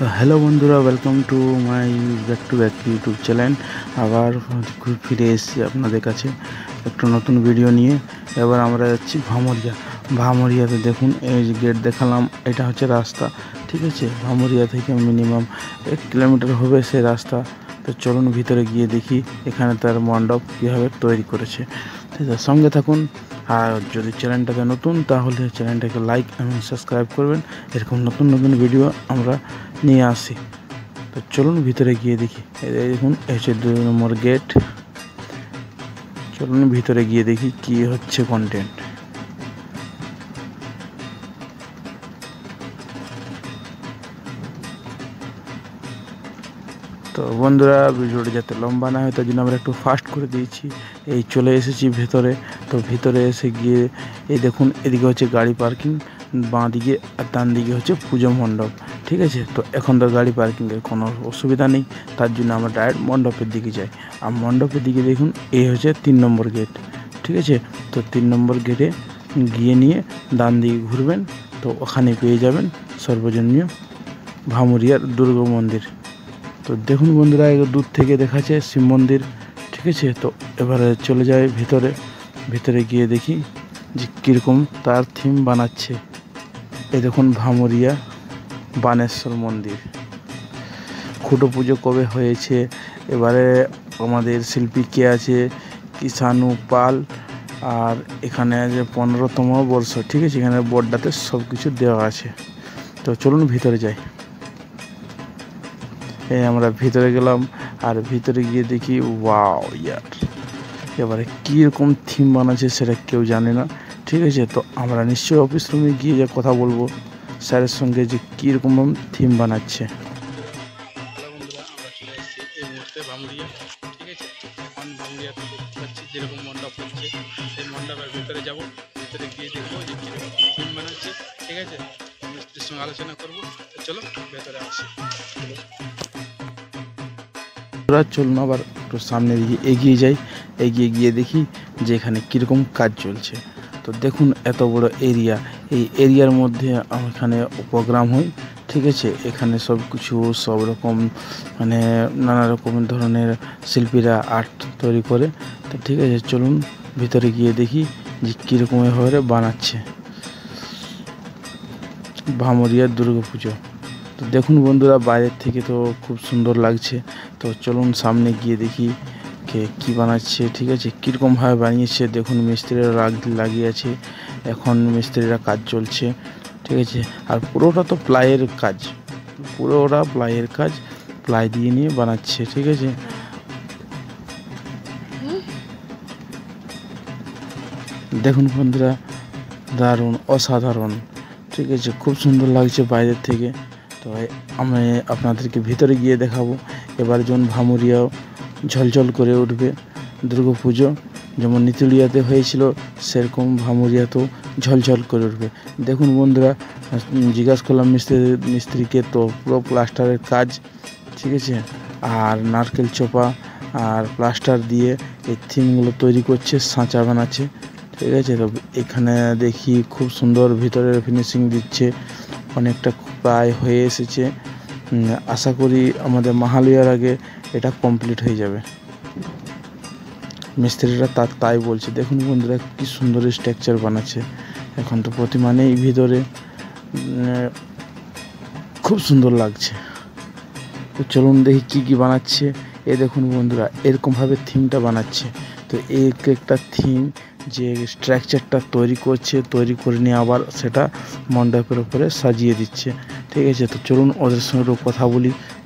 তো হ্যালো বন্ধুরা, welcome to my back to back YouTube channel. আবার ফিরে এসেছি আপনাদের কাছে একটা নতুন ভিডিও নিয়ে। এবার আমরা যাচ্ছি ভামরিয়াতে। দেখুন এই যে গেট দেখালাম, এটা হচ্ছে রাস্তা, ঠিক আছে। ভামরিয়া থেকে মিনিমাম 1 কিলোমিটার হবে সে রাস্তা। তো চলুন ভিতরে গিয়ে দেখি এখানে তার মণ্ডপ কীভাবে তৈরি করেছে। ঠিক আছে, সঙ্গে থাকুন। আর যদি চ্যানেলটাতে নতুন তাহলে চ্যানেলটাকে লাইক এবং সাবস্ক্রাইব করবেন। এরকম নতুন নতুন ভিডিও আমরা নিয়ে আসি। তো চলুন ভিতরে গিয়ে দেখি। এই দেখুন এই হচ্ছে 2 নম্বর গেট। চলুন ভিতরে গিয়ে দেখি কি হচ্ছে কন্টেন্ট। তো বন্ধুরা, ভিডিওটি যাতে লম্বা না হয় তার জন্য আমরা একটু ফাস্ট করে দিয়েছি। এই চলে এসেছি ভেতরে। তো ভিতরে এসে গিয়ে এই দেখুন, এদিকে হচ্ছে গাড়ি পার্কিং, বাঁ দিকে আর ডান দিকে হচ্ছে পুজো মণ্ডপ, ঠিক আছে। তো এখন তো গাড়ি পার্কিংয়ের কোনো অসুবিধা নেই, তার জন্য আমরা ডাইরেক্ট মণ্ডপের দিকে যাই। আর মণ্ডপের দিকে দেখুন এই হচ্ছে 3 নম্বর গেট, ঠিক আছে। তো 3 নম্বর গেটে গিয়ে নিয়ে ডান দিকে ঘুরবেন, তো ওখানে পেয়ে যাবেন সর্বজনীয় ভামরিয়ার দুর্গা মন্দির। তো দেখুন বন্ধুরা, দূর থেকে দেখাচ্ছে শিব মন্দির, ঠিক আছে। তো এবারে চলে যায় ভিতরে গিয়ে দেখি যে কীরকম তার থিম বানাচ্ছে। এই দেখুন ভামরিয়া বানেশ্বর মন্দির। খুঁটো পুজো কবে হয়েছে, এবারে আমাদের শিল্পী কে আছে, কিষাণু পাল। আর এখানে আছে 15তম বর্ষ, ঠিক আছে। এখানে বোর্ডটাতে সব কিছু দেওয়া আছে। তো চলুন ভিতরে যাই। এই আমরা ভিতরে গেলাম, আর ভিতরে গিয়ে দেখি ওয়াও ইয়ার, এবারে কীরকম থিম বানাচ্ছে সেটা কেউ জানে না, ঠিক আছে। তো আমরা নিশ্চয়ই অফিস রুমে গিয়ে যা কথা বলবো স্যারের সঙ্গে যে কীরকম থিম বানাচ্ছে। যেরকম মণ্ডপ হচ্ছে সেই মণ্ডপের ভিতরে যাবো, ভিতরে গিয়ে দেখবো যে কীরকম থিম বানাচ্ছে, ঠিক আছে। মিস্ত্রির সঙ্গে আলোচনা করবো। চলো ভেতরে আসি। চলুন আবার একটু সামনে দিকে এগিয়ে যাই। এগিয়ে গিয়ে দেখি যে এখানে কীরকম কাজ চলছে। তো দেখুন এত বড় এরিয়া, এই এরিয়ার মধ্যে এখানে প্রোগ্রাম হয়, ঠিক আছে। এখানে সব কিছু সব রকম মানে নানা রকম ধরনের শিল্পীরা আর্ট তৈরি করে। তো ঠিক আছে, চলুন ভিতরে গিয়ে দেখি যে কীরকমভাবে বানাচ্ছে ভামরিয়ার দুর্গা পুজো। তো দেখুন বন্ধুরা, বাইরের থেকে তো খুব সুন্দর লাগছে। তো চলুন সামনে গিয়ে দেখি কে কী বানাচ্ছে, ঠিক আছে। কীরকমভাবে বানিয়েছে দেখুন, মিস্ত্রিরা লাগিয়েছে, এখন মিস্ত্রিরা কাজ চলছে, ঠিক আছে। আর পুরোটা তো প্লাইয়ের কাজ, প্লাই দিয়ে নিয়ে বানাচ্ছে, ঠিক আছে। দেখুন বন্ধুরা, দারুণ অসাধারণ, ঠিক আছে। খুব সুন্দর লাগছে বাইরের থেকে। তো আমি আপনাদেরকে ভিতরে গিয়ে দেখাবো। এবার যেমন ভামরিয়াও ঝলঝল করে উঠবে দুর্গা পুজো, যেমন নিতুলিয়াতে হয়েছিল সেরকম ভামরিয়াতেও ঝলঝল করে উঠবে। দেখুন বন্ধুরা, জিজ্ঞাসা করলাম মিস্ত্রিকে, তো পুরো প্লাস্টারের কাজ, ঠিক আছে। আর নারকেল চোপা আর প্লাস্টার দিয়ে এই থিমগুলো তৈরি করছে, সাঁচা বানাচ্ছে, ঠিক আছে। তো এখানে দেখি খুব সুন্দর ভিতরের ফিনিশিং দিচ্ছে, অনেকটা প্রায় হয়ে এসেছে। আশা করি আমাদের মহালয়ার আগে এটা কমপ্লিট হয়ে যাবে। মিস্ত্রিরা তাই বলছে। দেখুন বন্ধুরা, কি সুন্দর স্ট্রাকচার বানাচ্ছে। এখন তো প্রতিমা নেই ভিতরে, খুব সুন্দর লাগছে। তো চলুন দেখি কি বানাচ্ছে। দেখুন বন্ধুরা, এরকমভাবে থিমটা বানাচ্ছে। তো একটা থিম যে স্ট্রাকচারটা তৈরি করে নিয়ে আবার সেটা মণ্ডপের উপরে সাজিয়ে দিচ্ছে, ঠিক আছে। তো চলুন ওদের সঙ্গে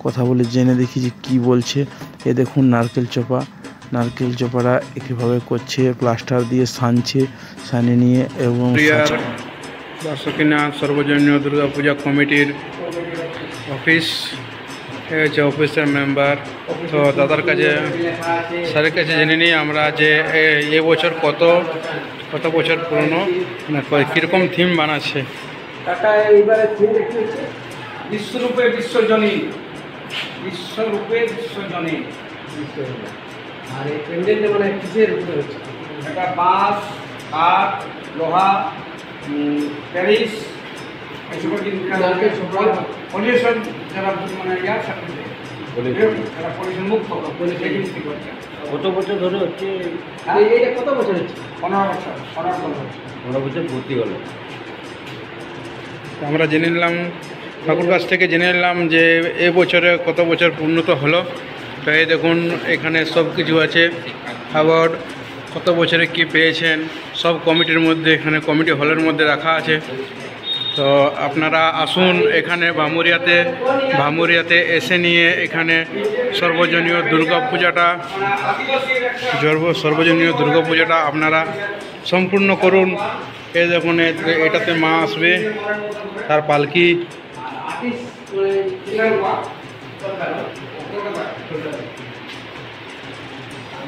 কথা বলি জেনে দেখি যে কী বলছে। দেখুন নারকেল চোপাটা কীভাবে করছে, প্লাস্টার দিয়ে সানিয়ে নিয়ে এবং দর্শকীনাথ সর্বজনীয় দুর্গা পূজা কমিটির অফিস হচ্ছে অফিসের মেম্বার। তো দাদার কাছে স্যারের কাছে জেনে নিই আমরা যে এবছর কত বছর পুরনো, মানে কীরকম থিম বানাচ্ছে। এইবারে থিম হচ্ছে বিশ্বরূপে বিশ্বজনী। আর এই প্যান্ডেলটা মানে কিসের উপরে হচ্ছে? এটা বাঁশ, কাঠ, লোহা, প্যারিস, এসব নারকেল ছোপা পলিউশন যারা মানে ইয়ার সার্টিফিকেট যারা পলিউশন মুক্ত সেই জিনিসটি করছে। কত বছর ধরে হচ্ছে? এইটা কত বছর হচ্ছে? 15 বছর 15 বছর 15 বছর ভর্তি হলো। তো আমরা জেনে নিলাম ঠাকুর কাছ থেকে জেনে নিলাম যে এবছরে কত বছর পূর্ণত হলো। তো এই দেখুন এখানে সব কিছু আছে, অ্যাওয়ার্ড কত বছরে কি পেয়েছেন সব কমিটির মধ্যে, এখানে কমিটি হলের মধ্যে রাখা আছে। তো আপনারা আসুন এখানে ভামুরিয়াতে এসে নিয়ে এখানে সর্বজনীয় দুর্গাপূজাটা আপনারা সম্পূর্ণ করুন। এই দেখুন এটাতে মা আসবে, তার পালকি।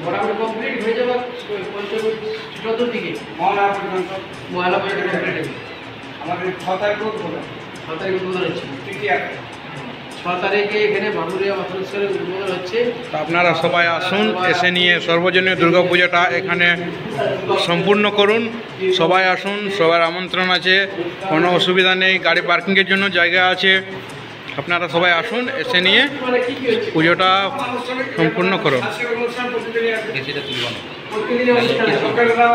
মোটামুটি কমপ্লিট হয়ে যাবে চতুর্দিকে মহালয়া পর্যন্ত কমপ্লিট হবে। আমাদের 6 তারিখ উদ্বোধন, 6 তারিখ উদ্বোধন হচ্ছে। 6 তারিখে এখানে ভামুরিয়া মাতৃস্কুলের উদ্বোধন হচ্ছে। তো আপনারা সবাই আসুন, এসে নিয়ে সর্বজনীয় দুর্গাপূজাটা এখানে সম্পূর্ণ করুন। সবাই আসুন, সবার আমন্ত্রণ আছে, কোনো অসুবিধা নেই, গাড়ি পার্কিংয়ের জন্য জায়গা আছে। আপনারা সবাই আসুন, এসে নিয়ে পুজোটা সম্পূর্ণ করুন। প্রতিদিন অনুষ্ঠান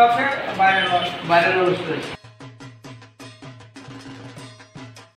আছে, বাইরের অনুষ্ঠান আছে।